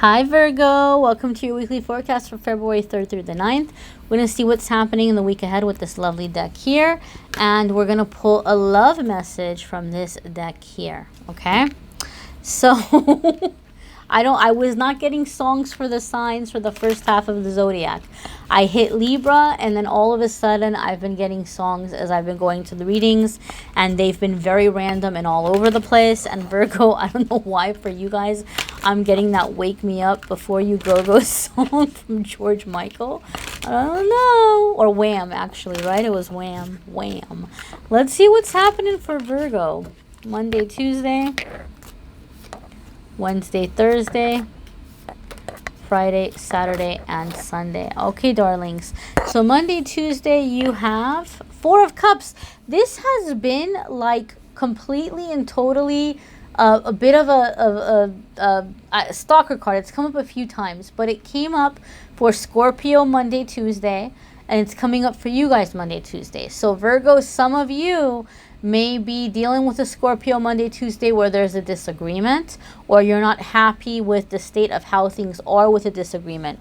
Hi Virgo, welcome to your weekly forecast for February 3rd through the 9th. We're going to see what's happening in the week ahead with this lovely deck here. And we're going to pull a love message from this deck here, okay? So, I was not getting songs for the signs for the first half of the zodiac. I hit Libra, and then all of a sudden I've been getting songs as I've been going to the readings, and they've been very random and all over the place. And Virgo, I don't know why for you guys, I'm getting that Wake Me Up Before You Go song from George Michael. I don't know. Or Wham, actually, right? It was Wham. Wham. Let's see what's happening for Virgo. Monday, Tuesday, Wednesday, Thursday, Friday, Saturday, and Sunday. Okay, darlings. So Monday, Tuesday, you have Four of Cups. This has been like completely and totally a bit of a stalker card. It's come up a few times, but it came up for Scorpio Monday, Tuesday, and it's coming up for you guys Monday, Tuesday. So Virgo, some of you may be dealing with a Scorpio Monday, Tuesday where there's a disagreement, or you're not happy with the state of how things are with a disagreement.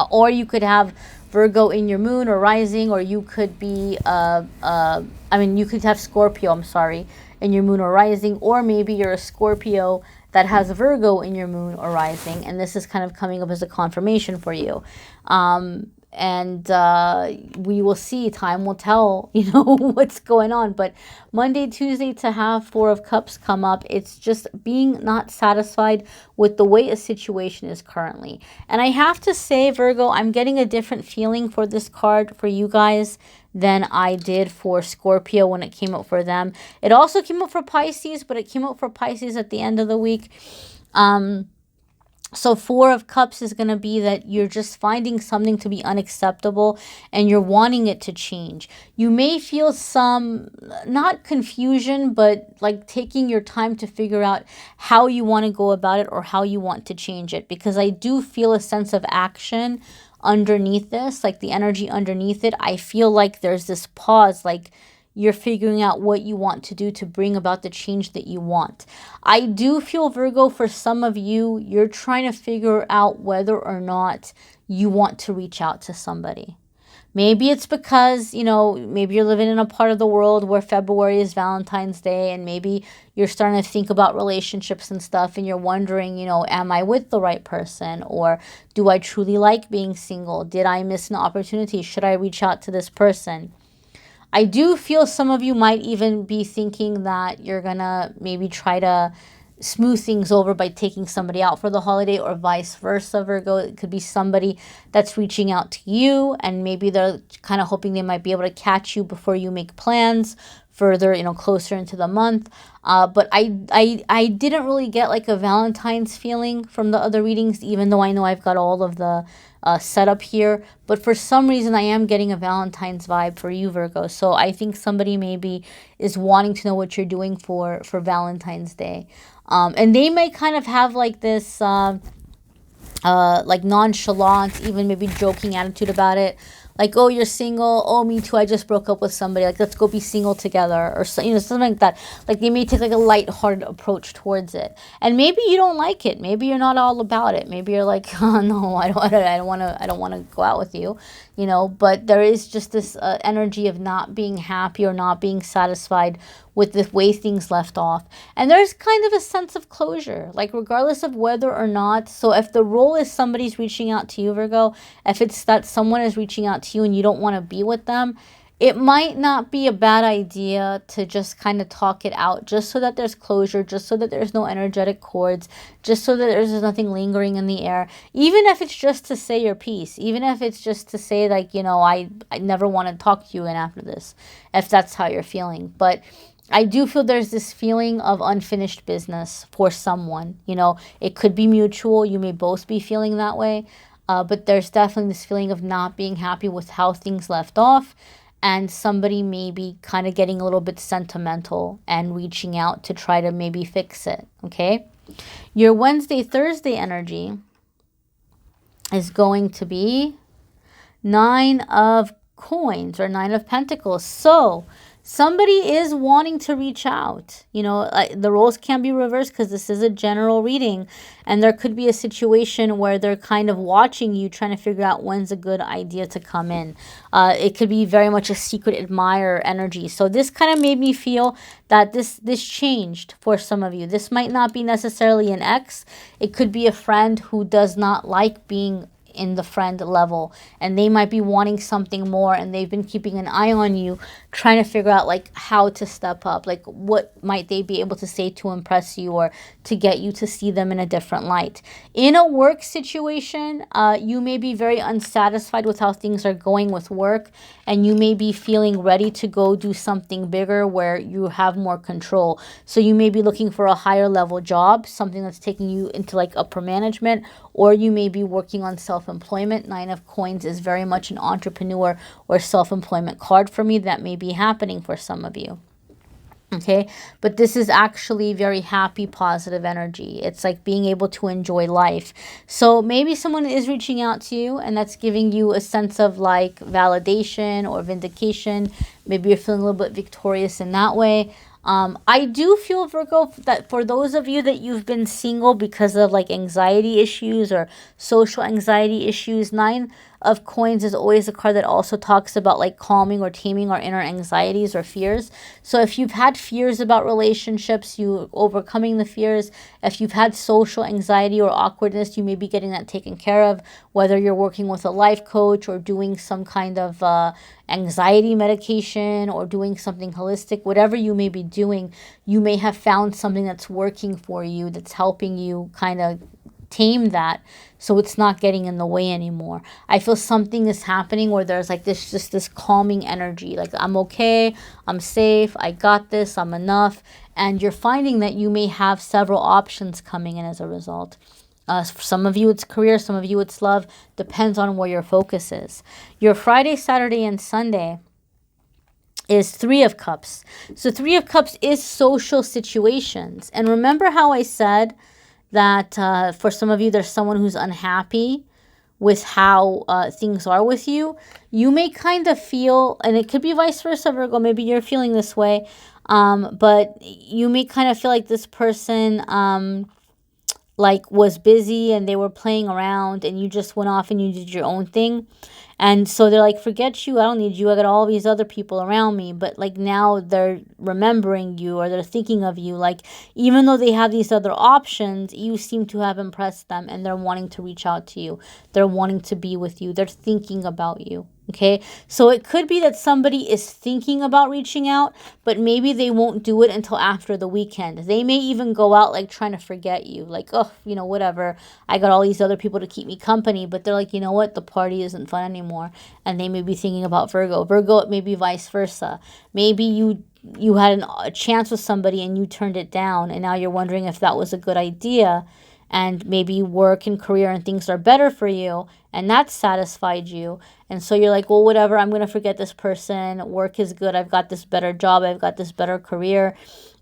Or you could have Virgo in your moon or rising, or you could be, you could have Scorpio, in your moon or rising, or maybe you're a Scorpio that has Virgo in your moon or rising, and this is kind of coming up as a confirmation for you. And we will see. Time will tell, what's going on. But Monday, Tuesday, to have Four of Cups come up, it's just being not satisfied with the way a situation is currently. And I have to say, Virgo, I'm getting a different feeling for this card for you guys than I did for Scorpio when it came up for them. It also came up for Pisces, but it came up for Pisces at the end of the week. So Four of Cups is going to be that you're just finding something to be unacceptable and you're wanting it to change. You may feel some, not confusion, but like taking your time to figure out how you want to go about it or how you want to change it. Because I do feel a sense of action underneath this, like the energy underneath it. I feel like there's this pause, like you're figuring out what you want to do to bring about the change that you want. I do feel, Virgo, for some of you, you're trying to figure out whether or not you want to reach out to somebody. Maybe it's because, maybe you're living in a part of the world where February is Valentine's Day, and maybe you're starting to think about relationships and stuff, and you're wondering, am I with the right person? Or do I truly like being single? Did I miss an opportunity? Should I reach out to this person? I do feel some of you might even be thinking that you're going to maybe try to smooth things over by taking somebody out for the holiday, or vice versa, Virgo. It could be somebody that's reaching out to you, and maybe they're kind of hoping they might be able to catch you before you make plans further, closer into the month. But I didn't really get like a Valentine's feeling from the other readings, even though I know I've got all of the setup here. But for some reason, I am getting a Valentine's vibe for you, Virgo. So I think somebody maybe is wanting to know what you're doing for Valentine's Day. And they may kind of have like this like nonchalant, even maybe joking attitude about it. Like, oh, you're single. Oh, me too. I just broke up with somebody. Like, let's go be single together, or something like that. Like, they may take like a lighthearted approach towards it, and maybe you don't like it. Maybe you're not all about it. Maybe you're like, oh no, I don't want to go out with you, But there is just this energy of not being happy or not being satisfied with the way things left off, and there's kind of a sense of closure, like regardless of whether or not. So if the role is somebody's reaching out to you, Virgo, if it's that someone is reaching out to you and you don't want to be with them, it might not be a bad idea to just kind of talk it out, just so that there's closure, just so that there's no energetic cords, just so that there's nothing lingering in the air. Even if it's just to say your piece, even if it's just to say like, I never want to talk to you again after this, if that's how you're feeling. But I do feel there's this feeling of unfinished business for someone. It could be mutual. You may both be feeling that way. But there's definitely this feeling of not being happy with how things left off. And somebody may be kind of getting a little bit sentimental and reaching out to try to maybe fix it. Okay? Your Wednesday, Thursday energy is going to be 9 of Coins or 9 of Pentacles. So somebody is wanting to reach out. You know, the roles can be reversed because this is a general reading, and there could be a situation where they're kind of watching you, trying to figure out when's a good idea to come in. It could be very much a secret admirer energy. So this kind of made me feel that this changed for some of you. This might not be necessarily an ex. It could be a friend who does not like being in the friend level, and they might be wanting something more, and they've been keeping an eye on you, trying to figure out like how to step up, like what might they be able to say to impress you or to get you to see them in a different light. In a work situation, you may be very unsatisfied with how things are going with work, and you may be feeling ready to go do something bigger where you have more control. So you may be looking for a higher level job, something that's taking you into like upper management, or you may be working on self-employment. 9 of Coins is very much an entrepreneur or self-employment card for me. That may be happening for some of you. Okay, but this is actually very happy, positive energy. It's like being able to enjoy life. So maybe someone is reaching out to you, and that's giving you a sense of like validation or vindication. Maybe you're feeling a little bit victorious in that way. I do feel, Virgo, that for those of you that you've been single because of like anxiety issues or social anxiety issues, 9 of Coins is always a card that also talks about like calming or taming our inner anxieties or fears. So if you've had fears about relationships, you overcoming the fears. If you've had social anxiety or awkwardness, you may be getting that taken care of, whether you're working with a life coach or doing some kind of anxiety medication or doing something holistic. Whatever you may be doing, you may have found something that's working for you, that's helping you kind of tame that, so it's not getting in the way anymore. I feel something is happening where there's like this, just this calming energy, like I'm okay, I'm safe, I got this, I'm enough. And you're finding that you may have several options coming in as a result. For some of you it's career, some of you it's love, depends on where your focus is. Your Friday, Saturday, and Sunday is 3 of Cups. So 3 of Cups is social situations. And remember how I said that for some of you, there's someone who's unhappy with how things are with you. You may kind of feel, and it could be vice versa, Virgo, maybe you're feeling this way, but you may kind of feel like this person like was busy and they were playing around and you just went off and you did your own thing. And so they're like, forget you, I don't need you, I got all these other people around me. But like now they're remembering you, or they're thinking of you. Like even though they have these other options, you seem to have impressed them and they're wanting to reach out to you. They're wanting to be with you. They're thinking about you. Okay, so it could be that somebody is thinking about reaching out, but maybe they won't do it until after the weekend. They may even go out like trying to forget you, like, oh, you know, whatever, I got all these other people to keep me company. But they're like, you know what, the party isn't fun anymore. And they may be thinking about Virgo. Virgo, it may be vice versa. Maybe you had a chance with somebody and you turned it down, and now you're wondering if that was a good idea. And maybe work and career and things are better for you, and that satisfied you. And so you're like, well, whatever, I'm going to forget this person. Work is good. I've got this better job. I've got this better career.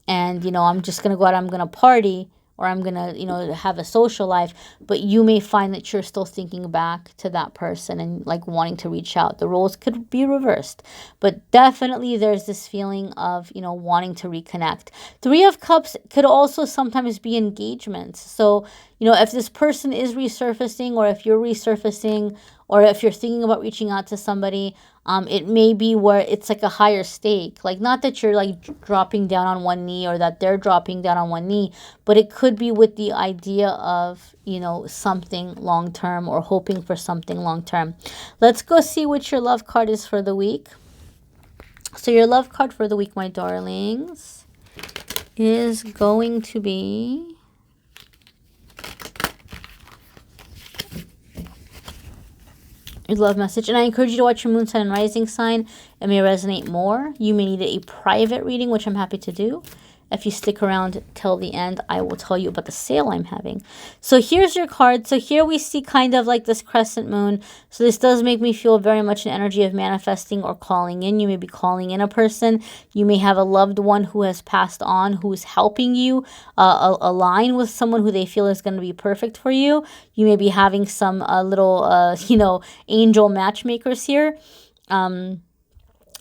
And, you know, I'm just going to go out. I'm going to party, or I'm going to, you know, have a social life. But you may find that you're still thinking back to that person and like wanting to reach out. The roles could be reversed, but definitely there's this feeling of, you know, wanting to reconnect. 3 of Cups could also sometimes be engagements. So, you know, if this person is resurfacing, or if you're resurfacing, or if you're thinking about reaching out to somebody, it may be where it's like a higher stake. Like, not that you're like dropping down on one knee, or that they're dropping down on one knee, but it could be with the idea of, you know, something long term, or hoping for something long term. Let's go see what your love card is for the week. So your love card for the week, my darlings, is going to be your love message. And I encourage you to watch your moon, sun, and rising sign. It may resonate more. You may need a private reading, which I'm happy to do. If you stick around till the end, I will tell you about the sale I'm having. So here's your card. So here we see kind of like this crescent moon. So this does make me feel very much an energy of manifesting or calling in. You may be calling in a person. You may have a loved one who has passed on, who's helping you align with someone who they feel is going to be perfect for you. You may be having some little, you know, angel matchmakers here.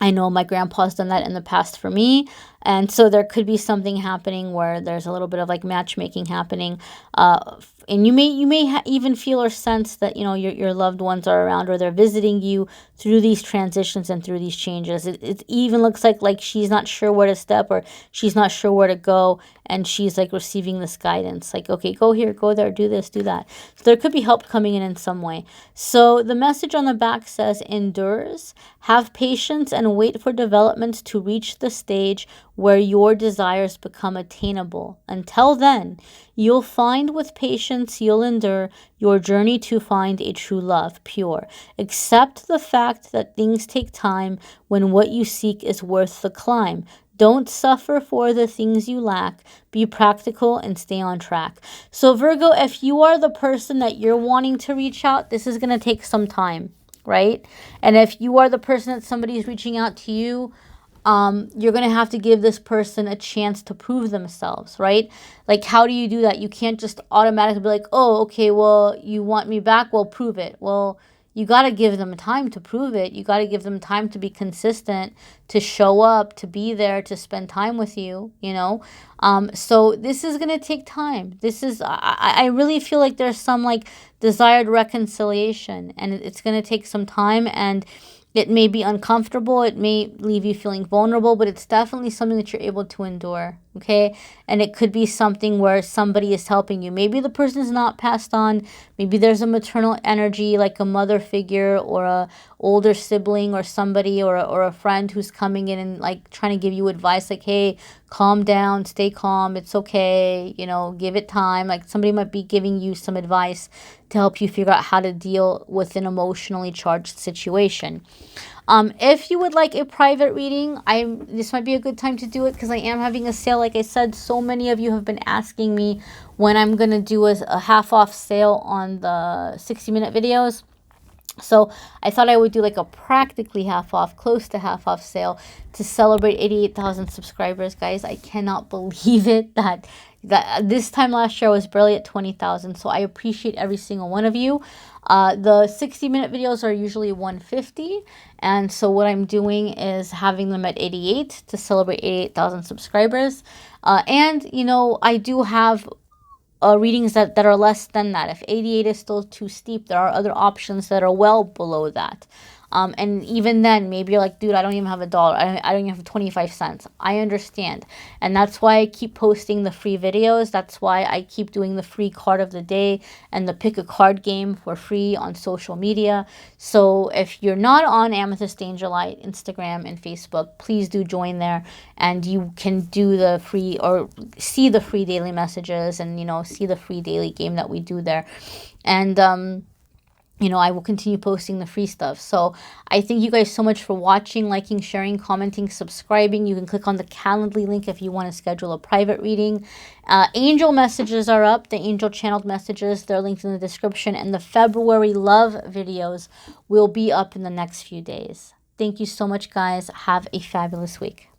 I know my grandpa's done that in the past for me. And so there could be something happening where there's a little bit of like matchmaking happening. And you may even feel or sense that, you know, your loved ones are around, or they're visiting you through these transitions and through these changes. It even looks like she's not sure where to step, or she's not sure where to go. And she's like receiving this guidance, like, okay, go here, go there, do this, do that. So there could be help coming in some way. So the message on the back says, endures, have patience, and wait for development to reach the stage where your desires become attainable. Until then, you'll find with patience, you'll endure your journey to find a true love, pure. Accept the fact that things take time when what you seek is worth the climb. Don't suffer for the things you lack. Be practical and stay on track. So Virgo, if you are the person that you're wanting to reach out, this is going to take some time, right? And if you are the person that somebody's reaching out to you, you're going to have to give this person a chance to prove themselves, right? Like, how do you do that? You can't just automatically be like, oh, okay, well, you want me back? Well, prove it. Well, you got to give them time to prove it. You got to give them time to be consistent, to show up, to be there, to spend time with you, you know? So this is going to take time. This is, I really feel like there's some like desired reconciliation, and it's going to take some time, and it may be uncomfortable. It may leave you feeling vulnerable, but it's definitely something that you're able to endure, okay? And it could be something where somebody is helping you. Maybe the person is not passed on. Maybe there's a maternal energy, like a mother figure or a older sibling or somebody, or a friend who's coming in and like trying to give you advice, like, hey, calm down, stay calm, it's okay, you know, give it time. Like somebody might be giving you some advice to help you figure out how to deal with an emotionally charged situation. If you would like a private reading, this might be a good time to do it, because I am having a sale. Like I said, so many of you have been asking me when I'm going to do a half off sale on the 60-minute videos. So I thought I would do like a practically half off, close to half off sale to celebrate 88,000 subscribers, guys. I cannot believe it that this time last year I was barely at 20,000. So I appreciate every single one of you. The 60-minute videos are usually 150. And so what I'm doing is having them at 88 to celebrate 88,000 subscribers. And, you know, I do have readings that are less than that. If 88 is still too steep, there are other options that are well below that. And even then, maybe you're like, dude, I don't even have $1. I don't even have 25 cents. I understand. And that's why I keep posting the free videos. That's why I keep doing the free card of the day and the pick a card game for free on social media. So if you're not on Amethyst Angellight, Instagram and Facebook, please do join there, and you can do the free, or see the free daily messages, and, you know, see the free daily game that we do there. And, you know, I will continue posting the free stuff. So I thank you guys so much for watching, liking, sharing, commenting, subscribing. You can click on the Calendly link if you want to schedule a private reading. Angel messages are up, the angel channeled messages. They're linked in the description. And the February love videos will be up in the next few days. Thank you so much, guys. Have a fabulous week.